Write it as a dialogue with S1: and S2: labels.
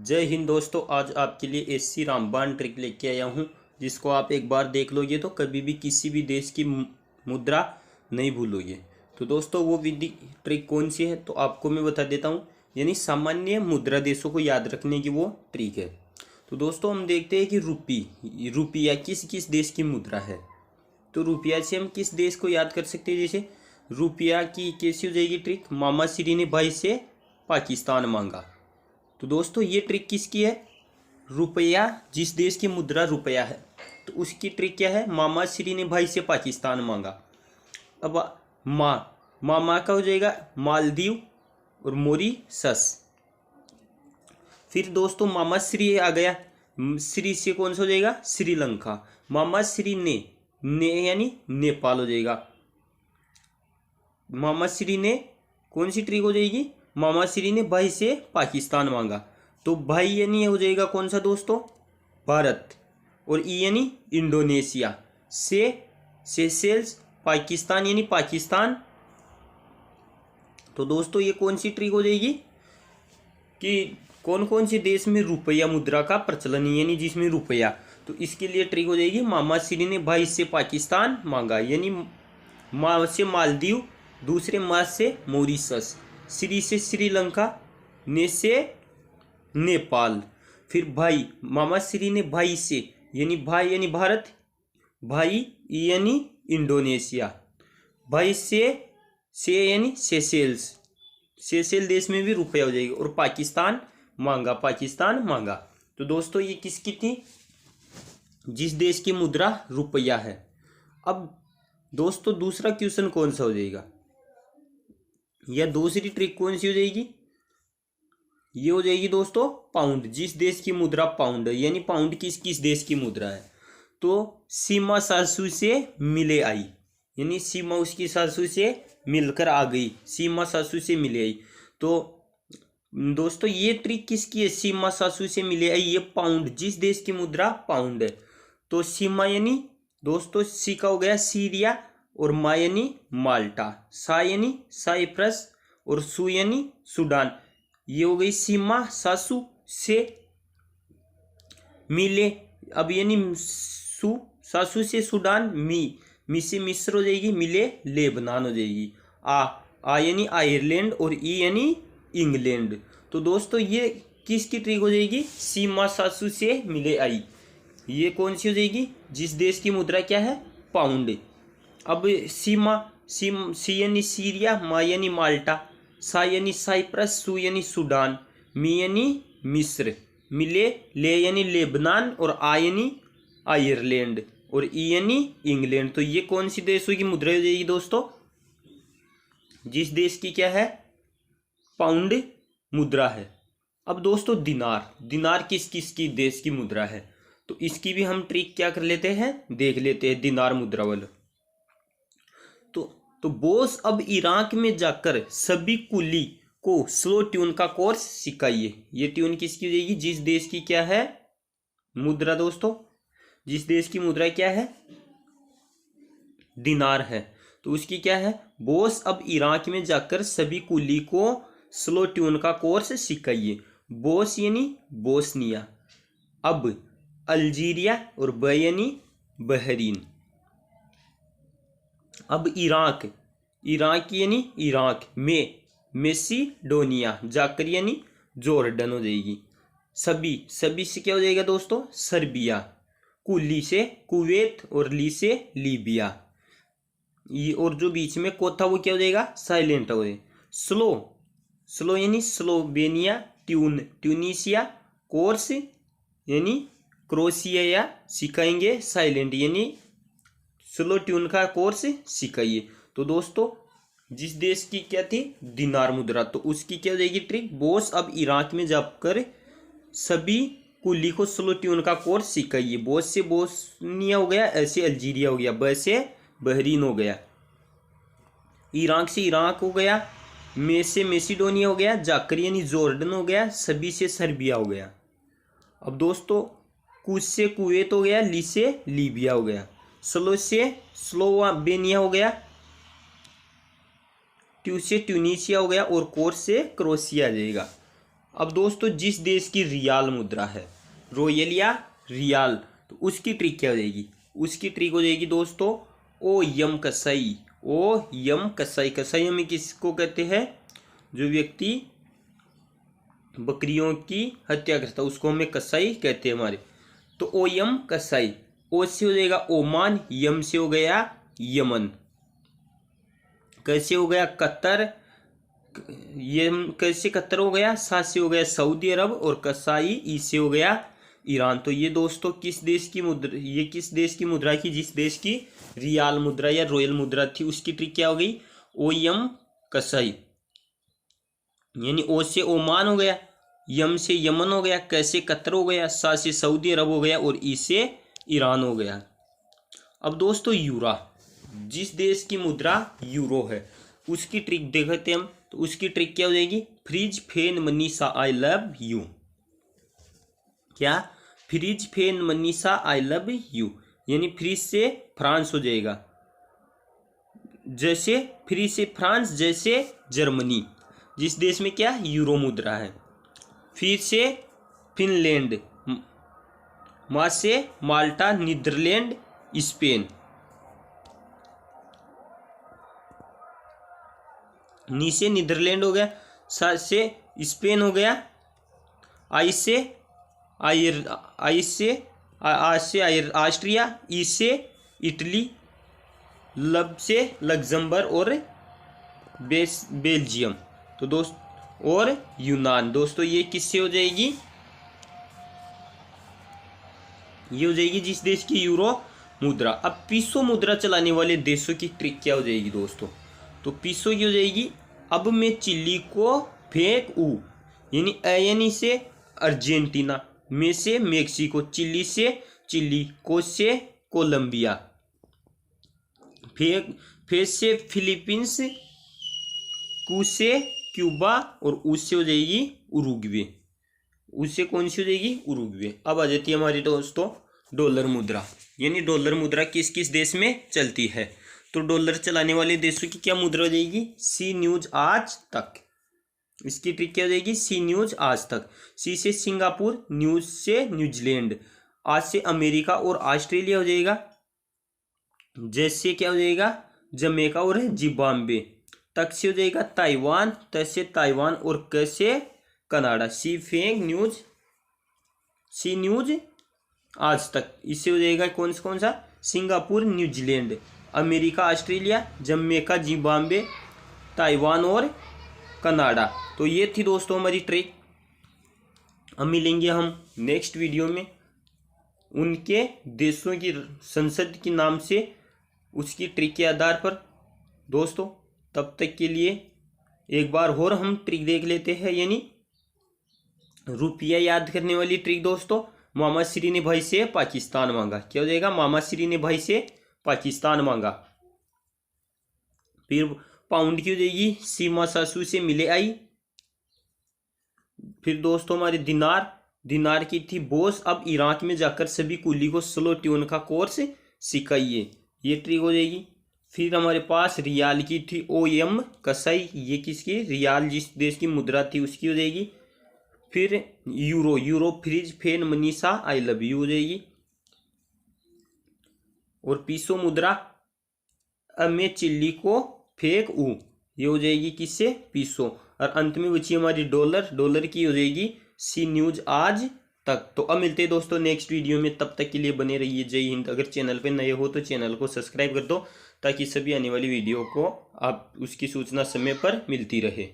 S1: जय हिंद दोस्तों। आज आपके लिए ऐसी रामबाण ट्रिक लेके आया हूँ जिसको आप एक बार देख लोगे तो कभी भी किसी भी देश की मुद्रा नहीं भूलोगे। तो दोस्तों वो विधि ट्रिक कौन सी है तो आपको मैं बता देता हूँ। यानी सामान्य मुद्रा देशों को याद रखने की वो ट्रिक है। तो दोस्तों हम देखते हैं कि रुपया किस किस देश की मुद्रा है। तो रुपया से हम किस देश को याद कर सकते हैं। जैसे रुपया की कैसी हो जाएगी ट्रिक, मामा श्री ने भाई से पाकिस्तान मांगा। तो दोस्तों ये ट्रिक किसकी है, रुपया जिस देश की मुद्रा रुपया है तो उसकी ट्रिक क्या है, मामा श्री ने भाई से पाकिस्तान मांगा। अब मामा का हो जाएगा मालदीव और मॉरिशस। फिर दोस्तों मामा श्री आ गया, श्री से कौन सा हो जाएगा, श्रीलंका। मामा श्री ने यानी नेपाल हो जाएगा। मामा श्री ने कौन सी ट्रिक हो जाएगी, मामा श्री ने भाई से पाकिस्तान मांगा। तो भाई यानी हो जाएगा कौन सा दोस्तों, भारत। और ई यानी इंडोनेशिया। सेशेल्स, पाकिस्तान यानी पाकिस्तान। तो दोस्तों ये कौन सी ट्रिक हो जाएगी कि कौन कौन से देश में रुपया मुद्रा का प्रचलन है, यानी जिसमें रुपया। तो इसके लिए ट्रिक हो जाएगी, मामा श्री ने भाई से पाकिस्तान मांगा। यानी माँ से मालदीव, दूसरे माँ से मॉरिशस, श्री से श्रीलंका, ने से नेपाल। फिर भाई, मामा श्री ने भाई से यानी भाई यानी भारत, भाई यानी इंडोनेशिया, भाई से यानी सेशेल देश में भी रुपया हो जाएगा। और पाकिस्तान मांगा। तो दोस्तों ये किसकी थी, जिस देश की मुद्रा रुपया है। अब दोस्तों दूसरा क्वेश्चन कौन सा हो जाएगा, या दूसरी ट्रिक कौन सी हो जाएगी, ये हो जाएगी दोस्तों पाउंड। जिस देश की मुद्रा पाउंड है, यानी पाउंड किस किस देश की मुद्रा है। तो सीमा सासू से मिले आई, यानी सीमा उसकी सासू से मिलकर आ गई, सीमा सासू से मिले आई। तो दोस्तों ये ट्रिक किसकी है, सीमा सासू से मिले आई, ये पाउंड, जिस देश की मुद्रा पाउंड है। तो सीमा यानी दोस्तों सी का हो गया सीरिया, और मा यानी माल्टा, सा यानी साइप्रस, और सू यानी सूडान। ये हो गई सीमा सासू से मिले। अब यानी सासू से सूडान, मी से मिस्र हो जाएगी, मिले लेबनान हो जाएगी। आ यानी आयरलैंड, और ई यानी इंग्लैंड। तो दोस्तों ये किसकी ट्रिक हो जाएगी, सीमा सासू से मिले आई। ये कौन सी हो जाएगी, जिस देश की मुद्रा क्या है, पाउंड। अब सी यानी सीरिया, मा यानी माल्टा, सा यानी साइप्रस, सू यानी सूडान, मी यानी मिस्र, मिले ले यानी लेबनान, और आ यानी आयरलैंड, और ई यानी इंग्लैंड। तो ये कौन सी देशों की मुद्रा हो जाएगी दोस्तों, जिस देश की क्या है, पाउंड मुद्रा है। अब दोस्तों दिनार किस किस की देश की मुद्रा है। तो इसकी भी हम ट्रिक क्या कर लेते हैं, देख लेते हैं दिनार मुद्रा वाला। तो बॉस अब इराक में जाकर सभी कुली को स्लो ट्यून का कोर्स सिखाइए। ये ट्यून किसकी हो जाएगी, जिस देश की क्या है मुद्रा दोस्तों, जिस देश की मुद्रा क्या है, दिनार है। तो उसकी क्या है, बॉस अब इराक में जाकर सभी कुली को स्लो ट्यून का कोर्स सिखाइए। बॉस यानी बोस्निया, अब अल्जीरिया, और ब यानी बहरीन। अब इराक यानी इराक में मेसिडोनिया, जाकर यानी जॉर्डन हो जाएगी। सभी से क्या हो जाएगा दोस्तों, सर्बिया, कुली से कुवैत, और ली से लीबिया। ये और जो बीच में को था वो क्या हो जाएगा, साइलेंट हो जाएगा। स्लो यानी स्लोवेनिया, ट्यूनिसिया, कोर्स यानी क्रोशिया सिखाएंगे, साइलेंट यानी स्लो ट्यून का कोर्स सिखाइए। तो दोस्तों जिस देश की क्या थी, दिनार मुद्रा, तो उसकी क्या हो जाएगी ट्रिक, बॉस अब इराक में जाकर सभी कुली को स्लो ट्यून का कोर्स सिखाइए। बॉस से बोस्निया हो गया, ऐसे अल्जीरिया हो गया, ब से बहरीन हो गया, इराक से इराक हो गया, में से मेसिडोनिया हो गया, जाकर यानी जॉर्डन हो गया, सभी से सर्बिया हो गया। अब दोस्तों कुछ से कुवैत हो गया, ली से लीबिया हो गया, स्लो से स्लोवेनिया हो गया, ट्यू से ट्यूनिसिया हो गया, और कोर्स से क्रोशिया आ जाएगा। अब दोस्तों जिस देश की रियाल मुद्रा है, रॉयल या रियाल, तो उसकी ट्रिक क्या हो जाएगी? उसकी ट्रिक हो जाएगी दोस्तों ओ यम कसाई। ओ यम कसाई। कसाई हमें किसको कहते हैं? जो व्यक्ति बकरियों की हत्या करता है उसको हमें कसाई कहते हैं हमारे। तो ओ यम कसाई। ओ से हो जाएगा ओमान, यम से हो गया यमन, कैसे हो गया कतर, ये कैसे कतर हो गया, सा से हो गया सऊदी अरब, और कसाई ई से हो गया ईरान। तो ये दोस्तों किस देश की मुद्रा, ये किस देश की मुद्रा की? जिस देश की रियाल मुद्रा या रॉयल मुद्रा थी उसकी ट्रिक क्या हो गई? ओ यम कसाई। यानी ओ से ओमान हो गया, यम से यमन हो गया, कैसे कतर हो गया, सा से सऊदी अरब हो गया, और ई से ईरान हो गया। अब दोस्तों यूरा, जिस देश की मुद्रा यूरो है उसकी ट्रिक देखते हैं हम। तो उसकी ट्रिक क्या हो जाएगी? Fridge fan Manisha I love you. क्या? Fridge fan Manisha I love you. यानी फ्रिज से फ्रांस हो जाएगा, जैसे फ्रिज से फ्रांस, जैसे जर्मनी, जिस देश में क्या यूरो मुद्रा है। फिर से फिनलैंड, मा से माल्टा, नीदरलैंड, स्पेन, नी से नीदरलैंड हो गया, सा से स्पेन हो गया, आई से ऑस्ट्रिया, ई से इटली, लब से लग्जमबर्ग और बेल्जियम। तो दोस्त और यूनान। दोस्तों ये किससे हो जाएगी? ये हो जाएगी जिस देश की यूरो मुद्रा। अब पीसो मुद्रा चलाने वाले देशों की ट्रिक क्या हो जाएगी दोस्तों? तो पीसो की हो जाएगी अब मैं चिल्ली को फेंक ऊ। यानी से अर्जेंटीना, में से मेक्सिको, चिल्ली से चिली, को से कोलंबिया, फेस से फिलीपींस, कू से क्यूबा, और उससे हो जाएगी उरुग्वे। उससे कौन सी हो जाएगी? उरुग्वे। अब आ जाती है हमारी दोस्तों डॉलर मुद्रा। यानी डॉलर मुद्रा किस किस देश में चलती है? तो डॉलर चलाने वाले देशों की क्या मुद्रा हो जाएगी? सी न्यूज आज तक। इसकी ट्रिक क्या हो जाएगी? सी न्यूज आज तक। सी से सिंगापुर, न्यूज से न्यूजीलैंड, आज से अमेरिका और ऑस्ट्रेलिया हो जाएगा, जैसे क्या हो जाएगा जमैका और जिम्बाब्वे, तक से हो जाएगा ताइवान, त से ताइवान, और क से कनाडा। सी फेंग न्यूज, सी न्यूज आज तक। इससे हो जाएगा कौन सा? Singapore, New Zealand, America, Australia, Jamaica, Zimbabwe, Taiwan और कनाडा। तो ये थी दोस्तों हमारी ट्रिक। अब मिलेंगे हम नेक्स्ट वीडियो में उनके देशों की संसद के नाम से, उसकी ट्रिक के आधार पर दोस्तों। तब तक के लिए एक बार और हम ट्रिक देख लेते हैं, यानी रुपया याद करने वाली ट्रिक दोस्तों। मोहम्मद श्री ने भाई से पाकिस्तान मांगा, क्या हो जाएगा? मोहम्मद श्री ने भाई से पाकिस्तान मांगा। फिर पाउंड की हो जाएगी सीमा सासू से मिले आई। फिर दोस्तों हमारे दिनार की थी बॉस, अब इराक में जाकर सभी कुली को स्लो ट्यून का कोर्स सिखाइए, ये ट्रिक हो जाएगी। फिर हमारे पास रियाल की थी ओ एम कसाई, ये किसकी? रियाल जिस देश की मुद्रा थी उसकी हो जाएगी। फिर euro fridge fan Manisha I love you हो जाएगी। और पीसो मुद्रा मैं चिल्ली को फेंक ऊ, ये हो जाएगी किससे? पीसो। और अंत में बची हमारी डॉलर की हो जाएगी सी न्यूज आज तक। तो अब मिलते हैं दोस्तों नेक्स्ट वीडियो में, तब तक के लिए बने रहिए। जय हिंद। अगर चैनल पे नए हो तो चैनल को सब्सक्राइब कर दो, ताकि सभी आने वाली वीडियो को आप उसकी सूचना समय पर मिलती रहे।